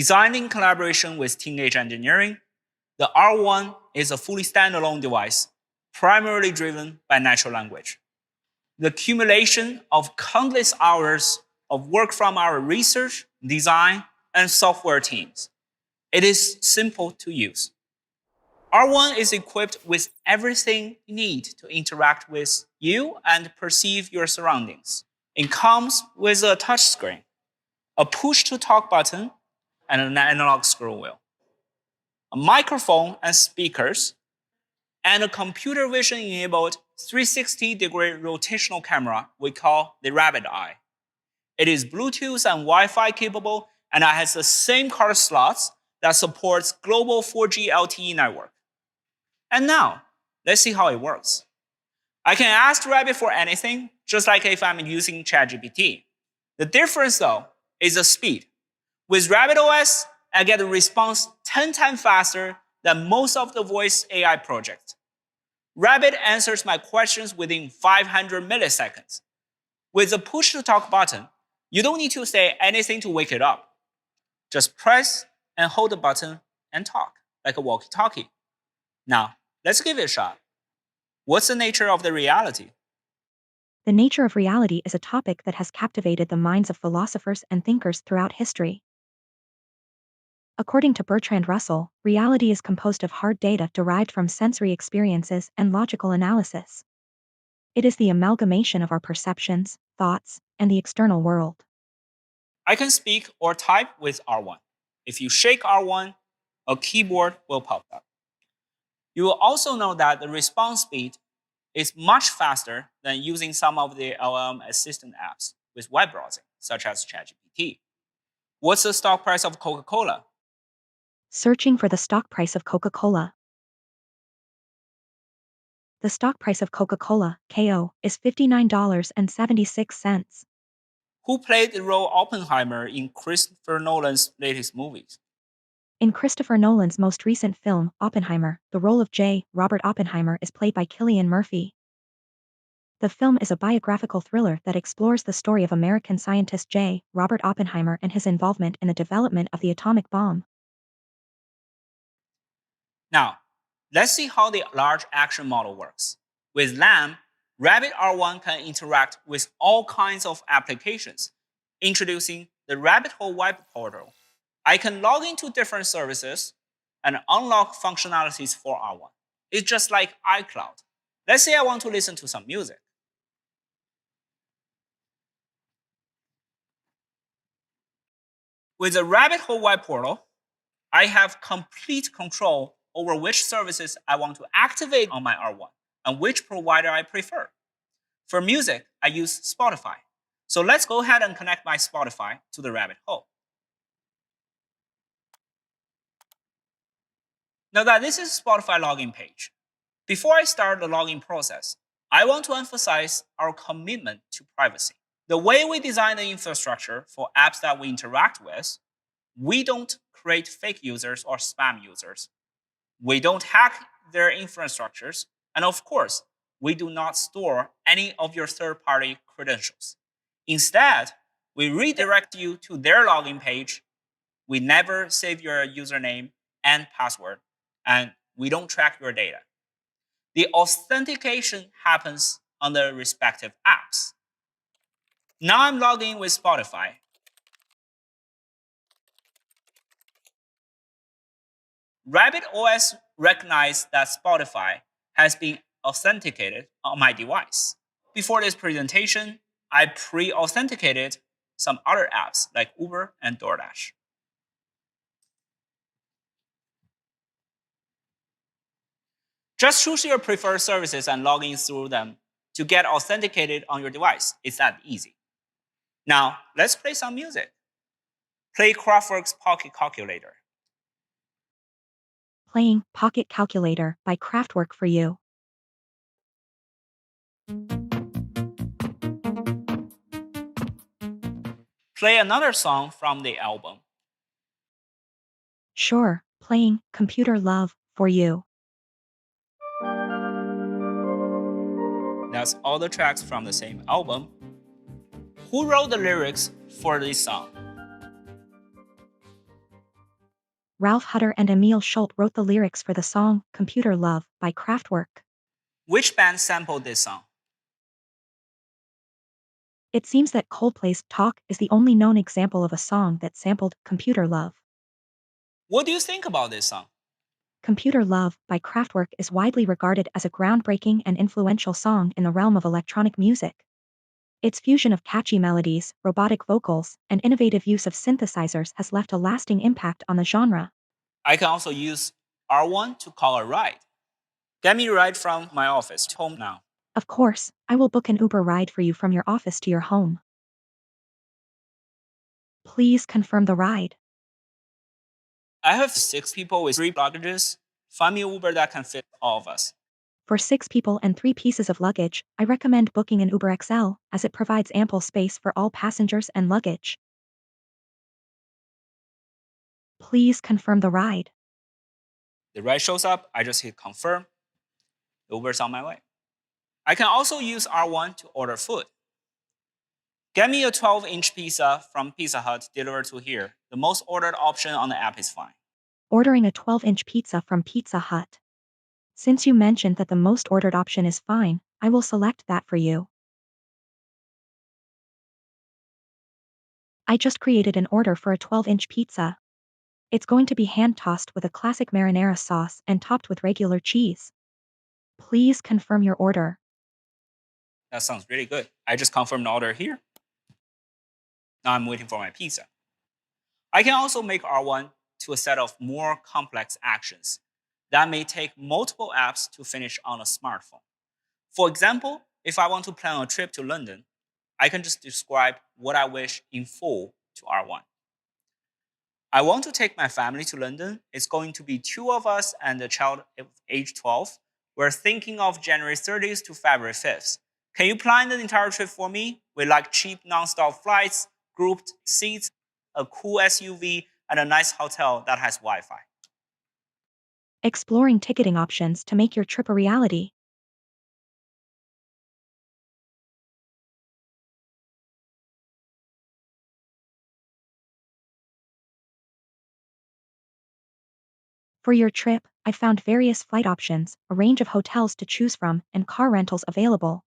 Designed in collaboration with Teenage Engineering, the R1 is a fully standalone device, primarily driven by natural language. The accumulation of countless hours of work from our research, design, and software teams. It is simple to use. R1 is equipped with everything you need to interact with you and perceive your surroundings. It comes with a touchscreen, a push-to-talk button, and an analog scroll wheel, a microphone and speakers, and a computer vision-enabled 360-degree rotational camera we call the Rabbit Eye. It is Bluetooth and Wi-Fi capable, and it has the same card slots that supports global 4G LTE network. And now, let's see how it works. I can ask Rabbit for anything, just like if I'm using ChatGPT. The difference, though, is the speed. With RabbitOS, I get a response 10 times faster than most of the voice AI projects. Rabbit answers my questions within 500 milliseconds. With the push-to-talk button, you don't need to say anything to wake it up. Just press and hold the button and talk, like a walkie-talkie. Now, let's give it a shot. What's the nature of the reality? The nature of reality is a topic that has captivated the minds of philosophers and thinkers throughout history. According to Bertrand Russell, reality is composed of hard data derived from sensory experiences and logical analysis. It is the amalgamation of our perceptions, thoughts, and the external world. I can speak or type with R1. If you shake R1, a keyboard will pop up. You will also know that the response speed is much faster than using some of the LLM assistant apps with web browsing, such as ChatGPT. What's the stock price of Coca-Cola? Searching for the stock price of Coca-Cola. The stock price of Coca-Cola, KO, is $59.76. Who played the role Oppenheimer in Christopher Nolan's latest movies? In Christopher Nolan's most recent film, Oppenheimer, the role of J. Robert Oppenheimer is played by Cillian Murphy. The film is a biographical thriller that explores the story of American scientist J. Robert Oppenheimer and his involvement in the development of the atomic bomb. Now, let's see how the large action model works. With LAM, Rabbit R1 can interact with all kinds of applications. Introducing the Rabbit Hole web portal, I can log into different services and unlock functionalities for R1. It's just like iCloud. Let's say I want to listen to some music. With the Rabbit Hole web portal, I have complete control over which services I want to activate on my R1 and which provider I prefer. For music, I use Spotify. So let's go ahead and connect my Spotify to the Rabbit Hole. Now that this is Spotify login page, before I start the login process, I want to emphasize our commitment to privacy. The way we design the infrastructure for apps that we interact with, we don't create fake users or spam users. We don't hack their infrastructures. And of course, we do not store any of your third-party credentials. Instead, we redirect you to their login page. We never save your username and password, and we don't track your data. The authentication happens on the respective apps. Now I'm logged in with Spotify. RabbitOS recognized that Spotify has been authenticated on my device. Before this presentation, I pre-authenticated some other apps like Uber and DoorDash. Just choose your preferred services and log in through them to get authenticated on your device. It's that easy. Now, let's play some music. Play Kraftwerk's Pocket Calculator. Playing Pocket Calculator by Kraftwerk for you. Play another song from the album. Sure, playing Computer Love for you. That's all the tracks from the same album. Who wrote the lyrics for this song? Ralph Hutter and Emil Schult wrote the lyrics for the song Computer Love by Kraftwerk. Which band sampled this song? It seems that Coldplay's Talk is the only known example of a song that sampled Computer Love. What do you think about this song? Computer Love by Kraftwerk is widely regarded as a groundbreaking and influential song in the realm of electronic music. Its fusion of catchy melodies, robotic vocals, and innovative use of synthesizers has left a lasting impact on the genre. I can also use R1 to call a ride. Get me a ride from my office to home now. Of course, I will book an Uber ride for you from your office to your home. Please confirm the ride. I have 6 people with 3 luggages. Find me an Uber that can fit all of us. For 6 people and 3 pieces of luggage, I recommend booking an Uber XL, as it provides ample space for all passengers and luggage. Please confirm the ride. The ride shows up, I just hit confirm. The Uber's on my way. I can also use R1 to order food. Get me a 12-inch pizza from Pizza Hut delivered to here. The most ordered option on the app is fine. Ordering a 12-inch pizza from Pizza Hut. Since you mentioned that the most ordered option is fine, I will select that for you. I just created an order for a 12-inch pizza. It's going to be hand-tossed with a classic marinara sauce and topped with regular cheese. Please confirm your order. That sounds really good. I just confirmed the order here. Now I'm waiting for my pizza. I can also make R1 to a set of more complex actions that may take multiple apps to finish on a smartphone. For example, if I want to plan a trip to London, I can just describe what I wish in full to R1. I want to take my family to London. It's going to be 2 of us and a child of age 12. We're thinking of January 30th to February 5th. Can you plan the entire trip for me with like cheap non-stop flights, grouped seats, a cool SUV, and a nice hotel that has Wi-Fi? Exploring ticketing options to make your trip a reality. For your trip, I found various flight options, a range of hotels to choose from, and car rentals available.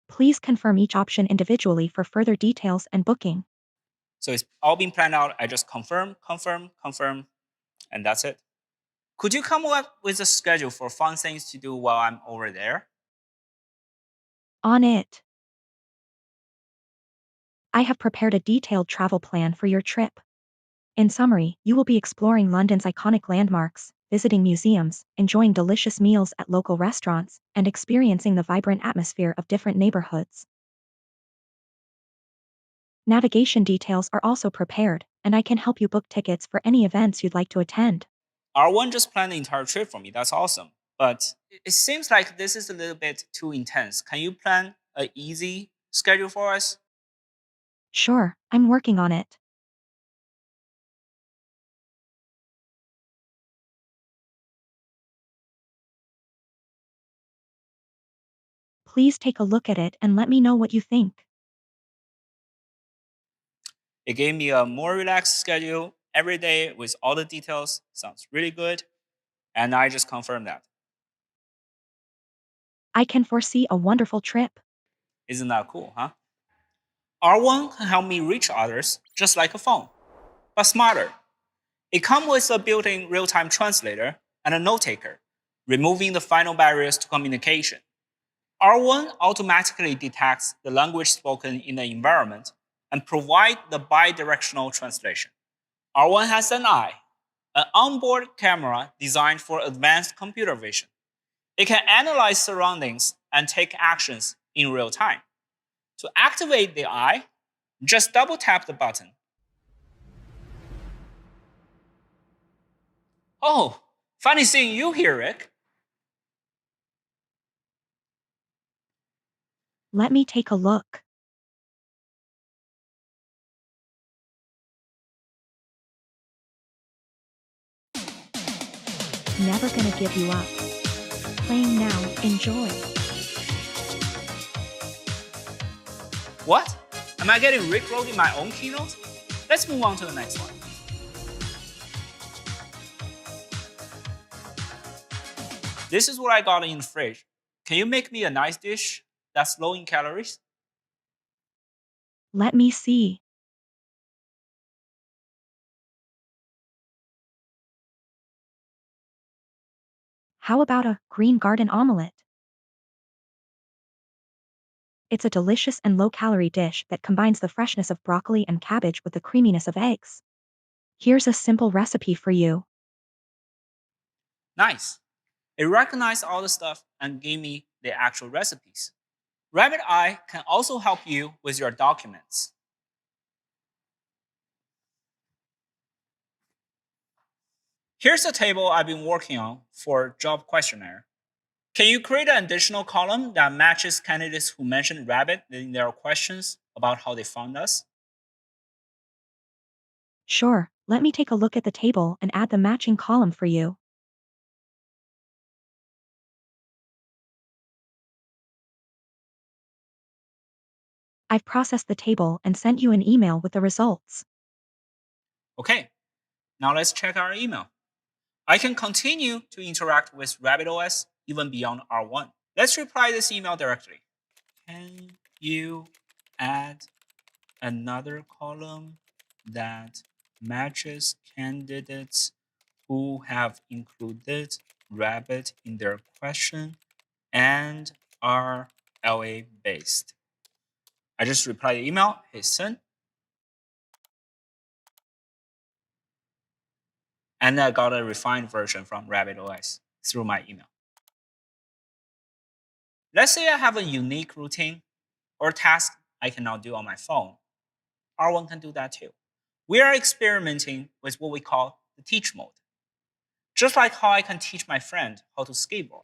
Please confirm each option individually for further details and booking. So it's all been planned out. I just confirm, and that's it. Could you come up with a schedule for fun things to do while I'm over there? On it. I have prepared a detailed travel plan for your trip. In summary, you will be exploring London's iconic landmarks, visiting museums, enjoying delicious meals at local restaurants, and experiencing the vibrant atmosphere of different neighborhoods. Navigation details are also prepared, and I can help you book tickets for any events you'd like to attend. R1 just planned the entire trip for me. That's awesome. But it seems like this is a little bit too intense. Can you plan an easy schedule for us? Sure, I'm working on it. Please take a look at it and let me know what you think. It gave me a more relaxed schedule every day with all the details. Sounds really good. And I just confirmed that. I can foresee a wonderful trip. Isn't that cool, huh? R1 can help me reach others just like a phone, but smarter. It comes with a built-in real-time translator and a note-taker, removing the final barriers to communication. R1 automatically detects the language spoken in the environment and provides the bidirectional translation. R1 has an eye, an onboard camera designed for advanced computer vision. It can analyze surroundings and take actions in real time. To activate the eye, just double tap the button. Oh, funny seeing you here, Rick. Let me take a look. Never gonna give you up. Playing now, enjoy. What? Am I getting Rickrolled in my own keynote? Let's move on to the next one. This is what I got in the fridge. Can you make me a nice dish that's low in calories? Let me see. How about a green garden omelette? It's a delicious and low-calorie dish that combines the freshness of broccoli and cabbage with the creaminess of eggs. Here's a simple recipe for you. Nice. It recognized all the stuff and gave me the actual recipes. Rabbit Eye can also help you with your documents. Here's the table I've been working on for job questionnaire. Can you create an additional column that matches candidates who mentioned rabbit in their questions about how they found us? Sure, let me take a look at the table and add the matching column for you. I've processed the table and sent you an email with the results. Okay, now let's check our email. I can continue to interact with RabbitOS even beyond R1. Let's reply this email directly. Can you add another column that matches candidates who have included rabbit in their question and are LA based? I just replied the email, hit send. And I got a refined version from RabbitOS through my email. Let's say I have a unique routine or task I can now do on my phone. R1 can do that too. We are experimenting with what we call the teach mode. Just like how I can teach my friend how to skateboard,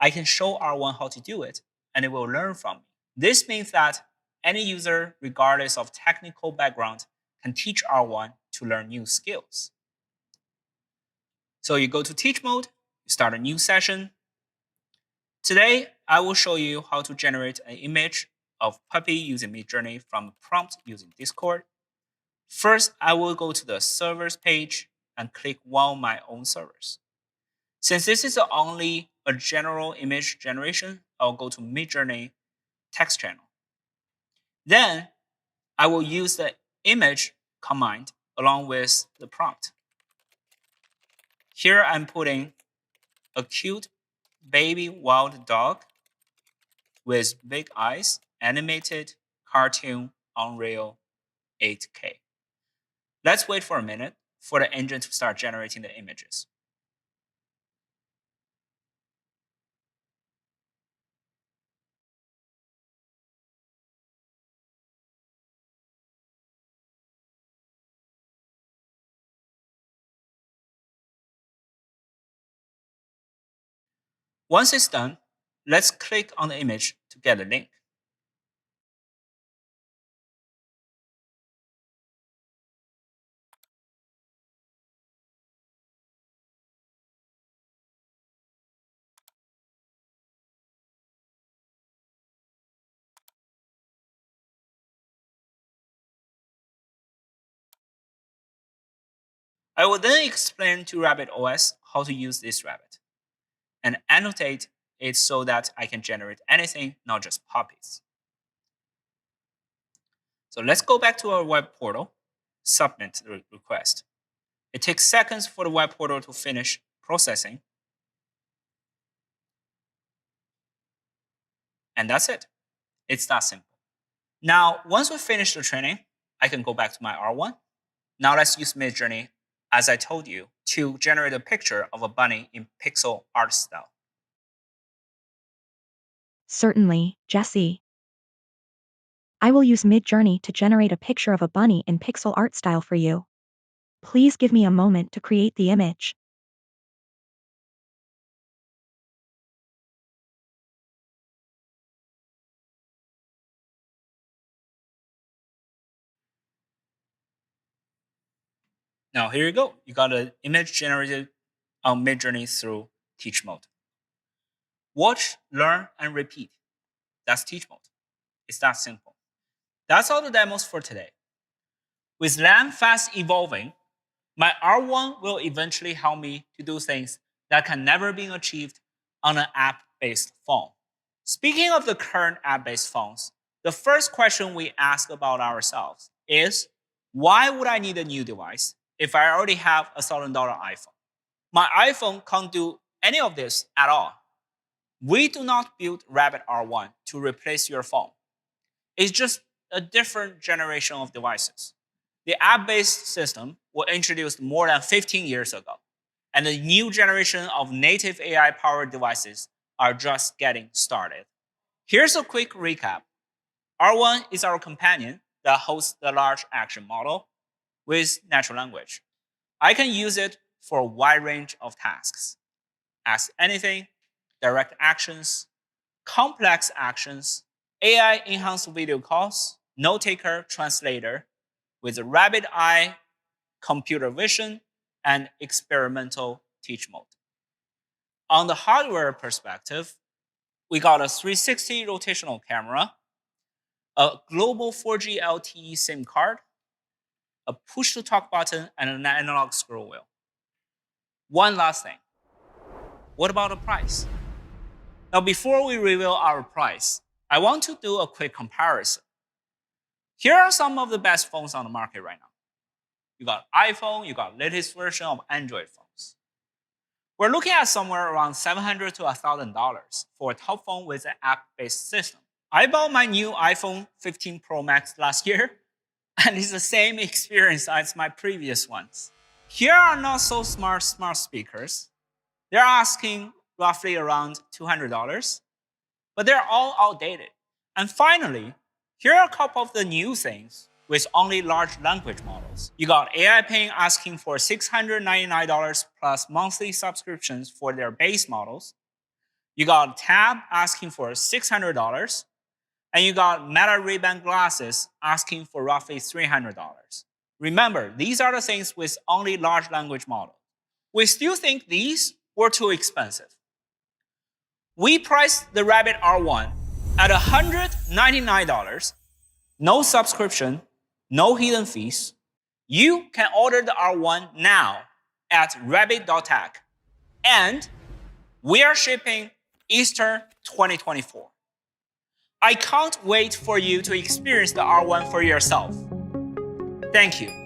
I can show R1 how to do it, and it will learn from me. This means that any user, regardless of technical background, can teach R1 to learn new skills. So you go to teach mode, you start a new session. Today, I will show you how to generate an image of puppy using Midjourney from a prompt using Discord. First, I will go to the servers page and click one of my own servers. Since this is only a general image generation, I'll go to Midjourney text channel. Then I will use the image command along with the prompt. Here I'm putting a cute baby wild dog with big eyes, animated cartoon Unreal 8K. Let's wait for a minute for the engine to start generating the images. Once it's done, let's click on the image to get a link. I will then explain to RabbitOS how to use this rabbit and annotate it so that I can generate anything, not just puppies. So let's go back to our web portal, submit the request. It takes seconds for the web portal to finish processing. And that's it. It's that simple. Now, once we finish the training, I can go back to my R1. Now let's use Midjourney, as I told you, to generate a picture of a bunny in pixel art style. Certainly, Jesse. I will use Midjourney to generate a picture of a bunny in pixel art style for you. Please give me a moment to create the image. Now here you go. You got an image generated on Midjourney through teach mode. Watch, learn, and repeat. That's teach mode. It's that simple. That's all the demos for today. With LAM fast evolving, my R1 will eventually help me to do things that can never be achieved on an app-based phone. Speaking of the current app-based phones, the first question we ask about ourselves is, why would I need a new device if I already have a $1,000 iPhone? My iPhone can't do any of this at all. We do not build Rabbit R1 to replace your phone. It's just a different generation of devices. The app-based system was introduced more than 15 years ago, and the new generation of native AI-powered devices are just getting started. Here's a quick recap. R1 is our companion that hosts the large action model with natural language. I can use it for a wide range of tasks. Ask anything, direct actions, complex actions, AI-enhanced video calls, note-taker, translator, with a Rabbit Eye, computer vision, and experimental teach mode. On the hardware perspective, we got a 360 rotational camera, a global 4G LTE SIM card, a push-to-talk button, and an analog scroll wheel. One last thing. What about the price? Now, before we reveal our price, I want to do a quick comparison. Here are some of the best phones on the market right now. You got iPhone, you got latest version of Android phones. We're looking at somewhere around $700 to $1,000 for a top phone with an app-based system. I bought my new iPhone 15 Pro Max last year, and it's the same experience as my previous ones. Here are not so smart speakers. They're asking roughly around $200, but they're all outdated. And finally, here are a couple of the new things with only large language models. You got AI Ping asking for $699 plus monthly subscriptions for their base models. You got Tab asking for $600. And you got Meta Ray-Ban glasses asking for roughly $300. Remember, these are the things with only large language models. We still think these were too expensive. We priced the Rabbit R1 at $199, no subscription, no hidden fees. You can order the R1 now at rabbit.tech, and we are shipping Easter 2024. I can't wait for you to experience the R1 for yourself. Thank you.